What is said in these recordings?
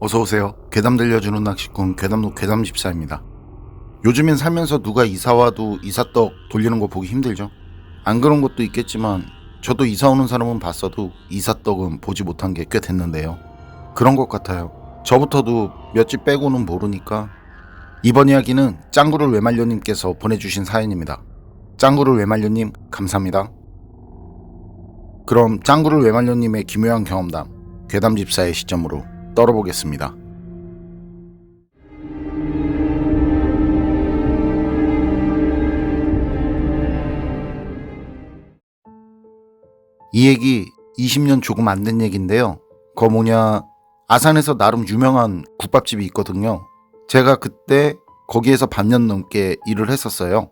어서오세요. 괴담 들려주는 낚시꾼 괴담노 괴담집사입니다. 요즘엔 살면서 누가 이사와도 이삿떡 돌리는 거 보기 힘들죠. 안 그런 것도 있겠지만 저도 이사 오는 사람은 봤어도 이삿떡은 보지 못한 게 꽤 됐는데요. 그런 것 같아요. 저부터도 몇 집 빼고는 모르니까. 이번 이야기는 짱구를 외말려님께서 보내주신 사연입니다. 짱구를 외말려님 감사합니다. 그럼 짱구를 외말려님의 기묘한 경험담 괴담집사의 시점으로 떨어보겠습니다. 이 얘기 20년 조금 안 된 얘기인데요. 그거 뭐냐, 아산에서 나름 유명한 국밥집이 있거든요. 제가 그때 거기에서 반년 넘게 일을 했었어요.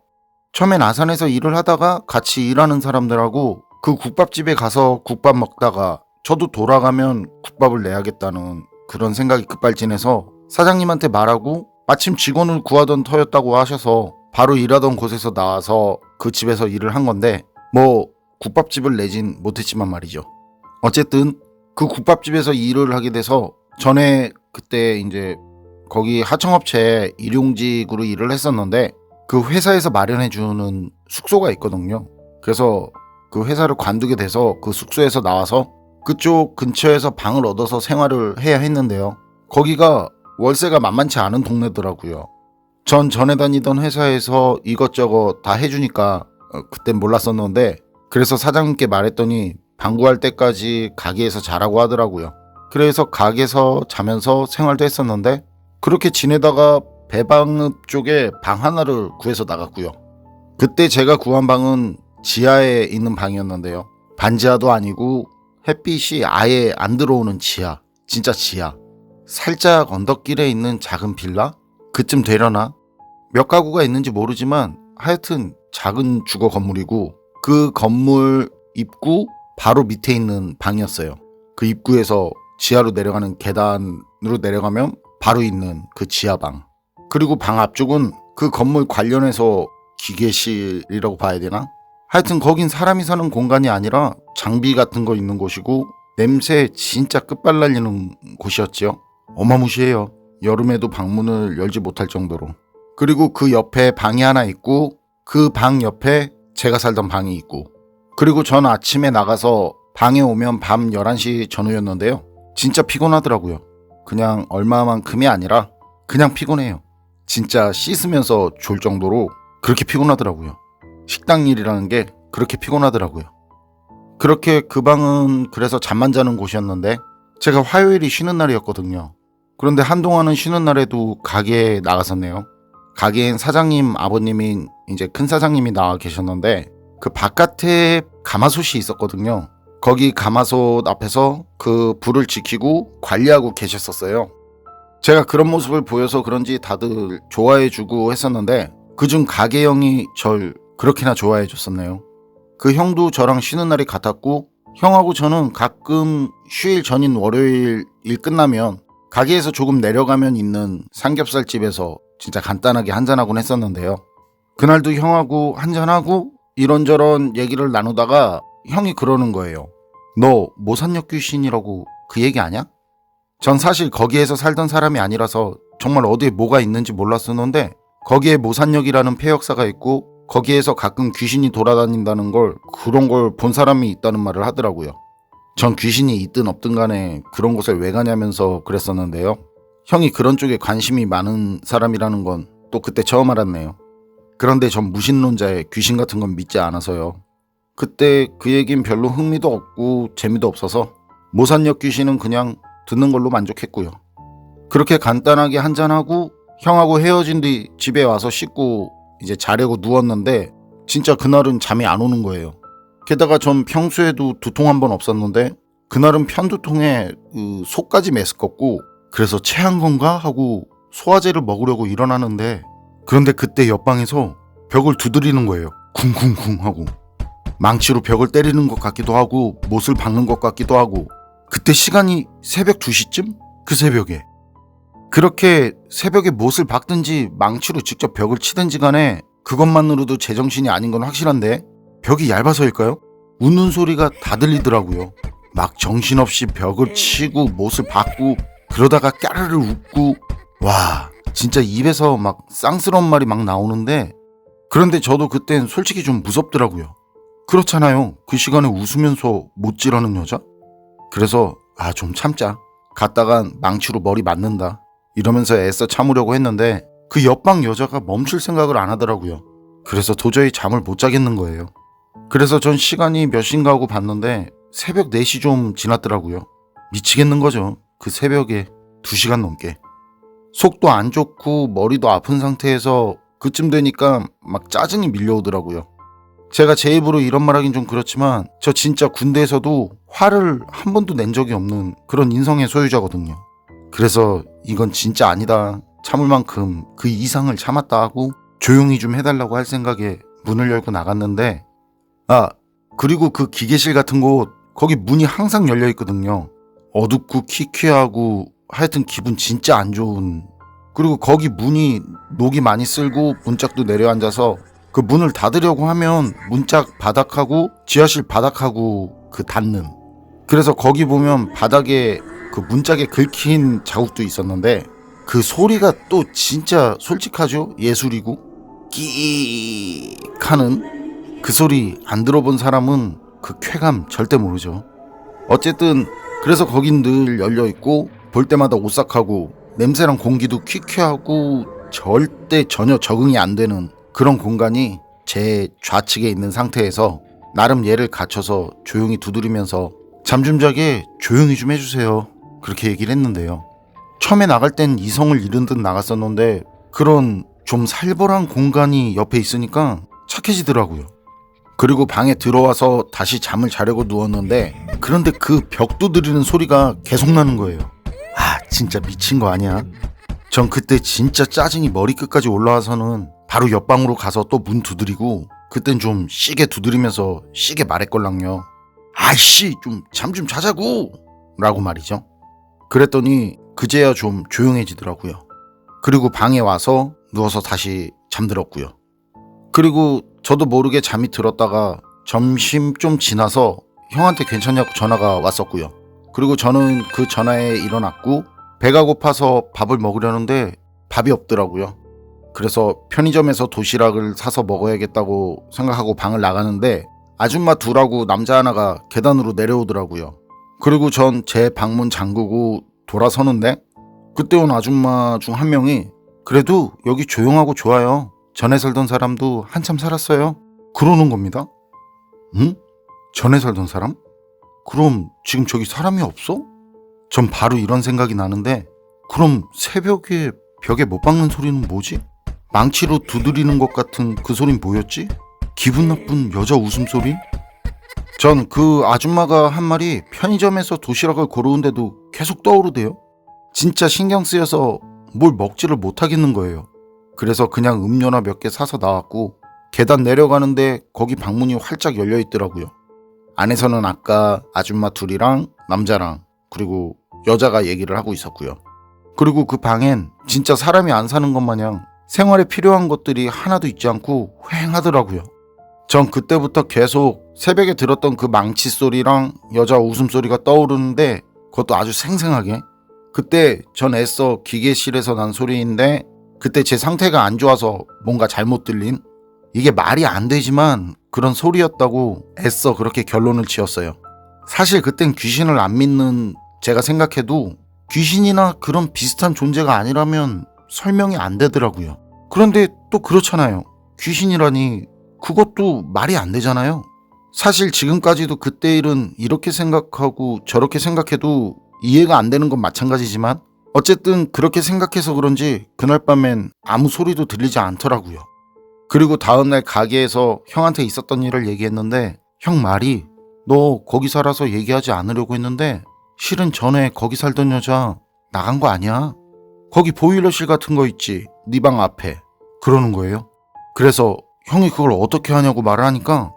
처음엔 아산에서 일을 하다가 같이 일하는 사람들하고 그 국밥집에 가서 국밥 먹다가 저도 돌아가면 국밥을 내야겠다는 그런 생각이 급발진해서 사장님한테 말하고 마침 직원을 구하던 터였다고 하셔서 바로 일하던 곳에서 나와서 그 집에서 일을 한 건데, 뭐 국밥집을 내진 못했지만 말이죠. 어쨌든 그 국밥집에서 일을 하게 돼서 전에 그때 이제 거기 하청업체 일용직으로 일을 했었는데 그 회사에서 마련해주는 숙소가 있거든요. 그래서 그 회사를 관두게 돼서 그 숙소에서 나와서 그쪽 근처에서 방을 얻어서 생활을 해야 했는데요. 거기가 월세가 만만치 않은 동네더라고요. 전 전에 다니던 회사에서 이것저것 다 해주니까 그땐 몰랐었는데, 그래서 사장님께 말했더니 방 구할 때까지 가게에서 자라고 하더라고요. 그래서 가게에서 자면서 생활도 했었는데, 그렇게 지내다가 배방읍 쪽에 방 하나를 구해서 나갔고요. 그때 제가 구한 방은 지하에 있는 방이었는데요. 반지하도 아니고 햇빛이 아예 안 들어오는 지하, 진짜 지하. 살짝 언덕길에 있는 작은 빌라? 그쯤 되려나? 몇 가구가 있는지 모르지만 하여튼 작은 주거 건물이고, 그 건물 입구 바로 밑에 있는 방이었어요. 그 입구에서 지하로 내려가는 계단으로 내려가면 바로 있는 그 지하방. 그리고 방 앞쪽은 그 건물 관련해서 기계실이라고 봐야 되나? 하여튼 거긴 사람이 사는 공간이 아니라 장비 같은 거 있는 곳이고 냄새 진짜 끝발날리는 곳이었지요. 어마무시해요. 여름에도 방문을 열지 못할 정도로. 그리고 그 옆에 방이 하나 있고 그 방 옆에 제가 살던 방이 있고, 그리고 전 아침에 나가서 방에 오면 밤 11시 전후였는데요. 진짜 피곤하더라고요. 그냥 얼마만큼이 아니라 그냥 피곤해요. 진짜 씻으면서 졸 정도로 그렇게 피곤하더라고요. 식당 일이라는 게 그렇게 피곤하더라고요. 그렇게 그 방은 그래서 잠만 자는 곳이었는데 제가 화요일이 쉬는 날이었거든요. 그런데 한동안은 쉬는 날에도 가게에 나갔었네요. 가게엔 사장님 아버님인 이제 큰 사장님이 나와 계셨는데 그 바깥에 가마솥이 있었거든요. 거기 가마솥 앞에서 그 불을 지키고 관리하고 계셨었어요. 제가 그런 모습을 보여서 그런지 다들 좋아해주고 했었는데 그중 가게 형이 절 그렇게나 좋아해줬었네요. 그 형도 저랑 쉬는 날이 같았고, 형하고 저는 가끔 휴일 전인 월요일 일 끝나면 가게에서 조금 내려가면 있는 삼겹살집에서 진짜 간단하게 한잔하곤 했었는데요. 그날도 형하고 한잔하고 이런저런 얘기를 나누다가 형이 그러는 거예요. 너 모산역 귀신이라고 그 얘기 아냐? 전 사실 거기에서 살던 사람이 아니라서 정말 어디에 뭐가 있는지 몰랐었는데 거기에 모산역이라는 폐역사가 있고 거기에서 가끔 귀신이 돌아다닌다는 걸, 그런 걸 본 사람이 있다는 말을 하더라고요. 전 귀신이 있든 없든 간에 그런 곳에 왜 가냐면서 그랬었는데요. 형이 그런 쪽에 관심이 많은 사람이라는 건 또 그때 처음 알았네요. 그런데 전 무신론자에 귀신 같은 건 믿지 않아서요. 그때 그 얘긴 별로 흥미도 없고 재미도 없어서 모산역 귀신은 그냥 듣는 걸로 만족했고요. 그렇게 간단하게 한잔하고 형하고 헤어진 뒤 집에 와서 씻고 이제 자려고 누웠는데 진짜 그날은 잠이 안 오는 거예요. 게다가 전 평소에도 두통 한 번 없었는데 그날은 편두통에 속까지 메스껍고, 그래서 체한 건가 하고 소화제를 먹으려고 일어나는데, 그런데 그때 옆방에서 벽을 두드리는 거예요. 쿵쿵쿵 하고. 망치로 벽을 때리는 것 같기도 하고 못을 박는 것 같기도 하고. 그때 시간이 새벽 2시쯤? 그 새벽에. 그렇게 새벽에 못을 박든지 망치로 직접 벽을 치든지 간에 그것만으로도 제정신이 아닌 건 확실한데 벽이 얇아서일까요? 웃는 소리가 다 들리더라고요. 막 정신없이 벽을 치고 못을 박고 그러다가 까르르 웃고 와 진짜 입에서 막 쌍스러운 말이 막 나오는데 그런데 저도 그땐 솔직히 좀 무섭더라고요. 그렇잖아요. 그 시간에 웃으면서 못질하는 여자? 그래서 좀 참자. 갔다간 망치로 머리 맞는다. 이러면서 애써 참으려고 했는데 그 옆방 여자가 멈출 생각을 안 하더라고요. 그래서 도저히 잠을 못 자겠는 거예요. 그래서 전 시간이 몇 시인가 하고 봤는데 새벽 4시 좀 지났더라고요. 미치겠는 거죠. 그 새벽에 2시간 넘게. 속도 안 좋고 머리도 아픈 상태에서 그쯤 되니까 막 짜증이 밀려오더라고요. 제가 제 입으로 이런 말 하긴 좀 그렇지만 저 진짜 군대에서도 화를 한 번도 낸 적이 없는 그런 인성의 소유자거든요. 그래서 이건 진짜 아니다. 참을 만큼 그 이상을 참았다 하고 조용히 좀 해달라고 할 생각에 문을 열고 나갔는데 그리고 그 기계실 같은 곳 거기 문이 항상 열려 있거든요. 어둡고 키키하고 하여튼 기분 진짜 안 좋은. 그리고 거기 문이 녹이 많이 쓸고 문짝도 내려앉아서 그 문을 닫으려고 하면 문짝 바닥하고 지하실 바닥하고 그 닫는. 그래서 거기 보면 바닥에 그 문짝에 긁힌 자국도 있었는데 그 소리가 또 진짜 솔직하죠. 예술이고 끼익 하는 그 소리 안 들어본 사람은 그 쾌감 절대 모르죠. 어쨌든 그래서 거긴 늘 열려있고 볼 때마다 오싹하고 냄새랑 공기도 퀴퀴하고 절대 전혀 적응이 안 되는 그런 공간이 제 좌측에 있는 상태에서 나름 예를 갖춰서 조용히 두드리면서 잠 좀 자게 조용히 좀 해주세요. 그렇게 얘기를 했는데요. 처음에 나갈 땐 이성을 잃은 듯 나갔었는데 그런 좀 살벌한 공간이 옆에 있으니까 착해지더라고요. 그리고 방에 들어와서 다시 잠을 자려고 누웠는데 그런데 그 벽 두드리는 소리가 계속 나는 거예요. 진짜 미친 거 아니야? 전 그때 진짜 짜증이 머리끝까지 올라와서는 바로 옆방으로 가서 또 문 두드리고 그땐 좀 시게 두드리면서 시게 말했걸랑요. 아이씨 좀 잠 좀 자자고 라고 말이죠. 그랬더니 그제야 좀 조용해지더라고요. 그리고 방에 와서 누워서 다시 잠들었고요. 그리고 저도 모르게 잠이 들었다가 점심 좀 지나서 형한테 괜찮냐고 전화가 왔었고요. 그리고 저는 그 전화에 일어났고 배가 고파서 밥을 먹으려는데 밥이 없더라고요. 그래서 편의점에서 도시락을 사서 먹어야겠다고 생각하고 방을 나가는데 아줌마 둘하고 남자 하나가 계단으로 내려오더라고요. 그리고 전 제 방문 잠그고 돌아서는데 그때 온 아줌마 중 한 명이 그래도 여기 조용하고 좋아요. 전에 살던 사람도 한참 살았어요. 그러는 겁니다. 응? 전에 살던 사람? 그럼 지금 저기 사람이 없어? 전 바로 이런 생각이 나는데 그럼 새벽에 벽에 못 박는 소리는 뭐지? 망치로 두드리는 것 같은 그 소린 뭐였지? 기분 나쁜 여자 웃음소리? 전 그 아줌마가 한 말이 편의점에서 도시락을 고르는데도 계속 떠오르대요. 진짜 신경 쓰여서 뭘 먹지를 못하겠는 거예요. 그래서 그냥 음료나 몇 개 사서 나왔고 계단 내려가는데 거기 방문이 활짝 열려 있더라고요. 안에서는 아까 아줌마 둘이랑 남자랑 그리고 여자가 얘기를 하고 있었고요. 그리고 그 방엔 진짜 사람이 안 사는 것 마냥 생활에 필요한 것들이 하나도 있지 않고 휑하더라고요. 전 그때부터 계속 새벽에 들었던 그 망치 소리랑 여자 웃음소리가 떠오르는데 그것도 아주 생생하게. 그때 전 애써 기계실에서 난 소리인데 그때 제 상태가 안 좋아서 뭔가 잘못 들린 이게 말이 안 되지만 그런 소리였다고 애써 그렇게 결론을 지었어요. 사실 그땐 귀신을 안 믿는 제가 생각해도 귀신이나 그런 비슷한 존재가 아니라면 설명이 안 되더라고요. 그런데 또 그렇잖아요. 귀신이라니 그것도 말이 안 되잖아요. 사실 지금까지도 그때 일은 이렇게 생각하고 저렇게 생각해도 이해가 안 되는 건 마찬가지지만 어쨌든 그렇게 생각해서 그런지 그날 밤엔 아무 소리도 들리지 않더라고요. 그리고 다음날 가게에서 형한테 있었던 일을 얘기했는데 형 말이 너 거기 살아서 얘기하지 않으려고 했는데 실은 전에 거기 살던 여자 나간 거 아니야. 거기 보일러실 같은 거 있지. 네 방 앞에. 그러는 거예요. 그래서 형이 그걸 어떻게 하냐고 말을 하니까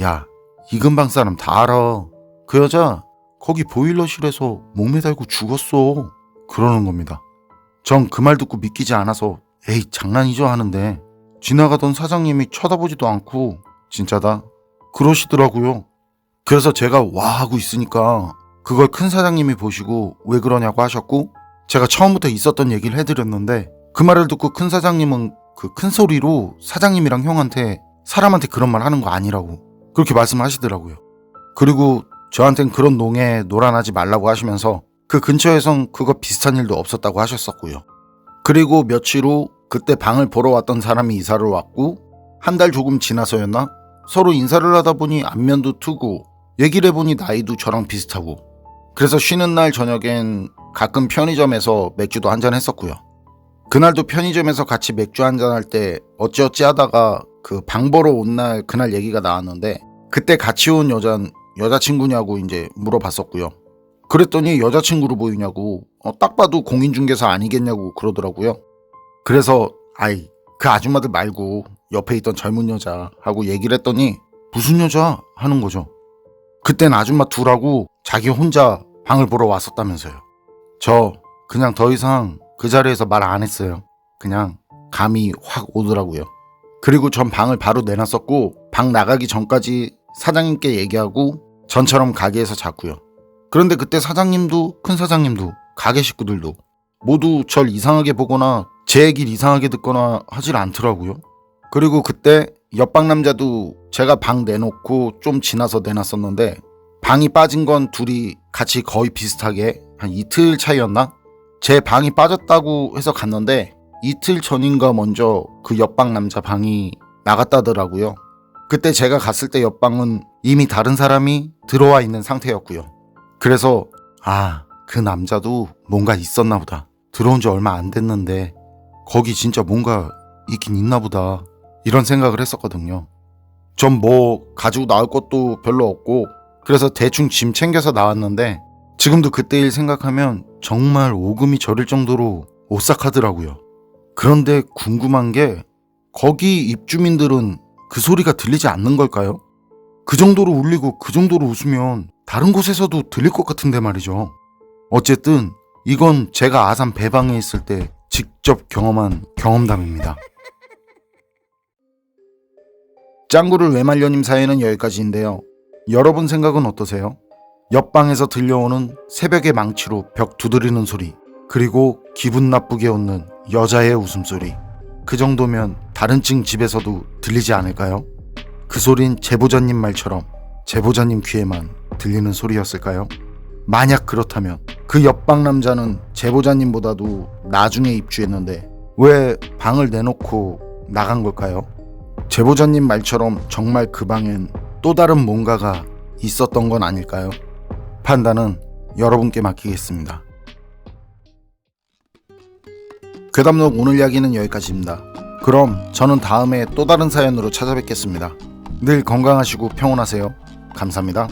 야, 이 근방 사람 다 알아. 그 여자 거기 보일러실에서 목매 달고 죽었어. 그러는 겁니다. 전 그 말 듣고 믿기지 않아서 에이 장난이죠 하는데 지나가던 사장님이 쳐다보지도 않고 진짜다 그러시더라고요. 그래서 제가 와 하고 있으니까 그걸 큰 사장님이 보시고 왜 그러냐고 하셨고 제가 처음부터 있었던 얘기를 해드렸는데 그 말을 듣고 큰 사장님은 그 큰 소리로 사장님이랑 형한테 사람한테 그런 말 하는 거 아니라고 그렇게 말씀하시더라고요. 그리고 저한텐 그런 농에 놀아나지 말라고 하시면서 그 근처에선 그거 비슷한 일도 없었다고 하셨었고요. 그리고 며칠 후 그때 방을 보러 왔던 사람이 이사를 왔고 한 달 조금 지나서였나 서로 인사를 하다 보니 안면도 트고 얘기를 해보니 나이도 저랑 비슷하고 그래서 쉬는 날 저녁엔 가끔 편의점에서 맥주도 한잔 했었고요. 그날도 편의점에서 같이 맥주 한잔 할 때 어찌어찌 하다가 그 방 보러 온 날 그날 얘기가 나왔는데 그때 같이 온 여잔 여자친구냐고 이제 물어봤었고요. 그랬더니 여자친구로 보이냐고 딱 봐도 공인중개사 아니겠냐고 그러더라고요. 그래서 아이 그 아줌마들 말고 옆에 있던 젊은 여자 하고 얘기를 했더니 무슨 여자 하는 거죠. 그땐 아줌마 둘하고 자기 혼자 방을 보러 왔었다면서요. 저 그냥 더 이상 그 자리에서 말 안 했어요. 그냥 감이 확 오더라고요. 그리고 전 방을 바로 내놨었고 방 나가기 전까지 사장님께 얘기하고 전처럼 가게에서 잤고요. 그런데 그때 사장님도 큰 사장님도 가게 식구들도 모두 절 이상하게 보거나 제 얘기를 이상하게 듣거나 하질 않더라고요. 그리고 그때 옆방 남자도 제가 방 내놓고 좀 지나서 내놨었는데 방이 빠진 건 둘이 같이 거의 비슷하게 한 이틀 차이였나? 제 방이 빠졌다고 해서 갔는데 이틀 전인가 먼저 그 옆방 남자 방이 나갔다더라고요. 그때 제가 갔을 때 옆방은 이미 다른 사람이 들어와 있는 상태였고요. 그래서 그 남자도 뭔가 있었나 보다. 들어온 지 얼마 안 됐는데 거기 진짜 뭔가 있긴 있나 보다. 이런 생각을 했었거든요. 전 뭐 가지고 나올 것도 별로 없고 그래서 대충 짐 챙겨서 나왔는데 지금도 그때 일 생각하면 정말 오금이 저릴 정도로 오싹하더라고요. 그런데 궁금한 게 거기 입주민들은 그 소리가 들리지 않는 걸까요? 그 정도로 울리고 그 정도로 웃으면 다른 곳에서도 들릴 것 같은데 말이죠. 어쨌든 이건 제가 아산 배방에 있을 때 직접 경험한 경험담입니다. 짱구를 왜 말려님 사연은 여기까지인데요. 여러분 생각은 어떠세요? 옆방에서 들려오는 새벽의 망치로 벽 두드리는 소리, 그리고 기분 나쁘게 웃는 여자의 웃음소리. 그 정도면 다른 층 집에서도 들리지 않을까요? 그 소린 제보자님 말처럼 제보자님 귀에만 들리는 소리였을까요? 만약 그렇다면 그 옆방 남자는 제보자님보다도 나중에 입주했는데 왜 방을 내놓고 나간 걸까요? 제보자님 말처럼 정말 그 방엔 또 다른 뭔가가 있었던 건 아닐까요? 판단은 여러분께 맡기겠습니다. 괴담록 오늘 이야기는 여기까지입니다. 그럼 저는 다음에 또 다른 사연으로 찾아뵙겠습니다. 늘 건강하시고 평온하세요. 감사합니다.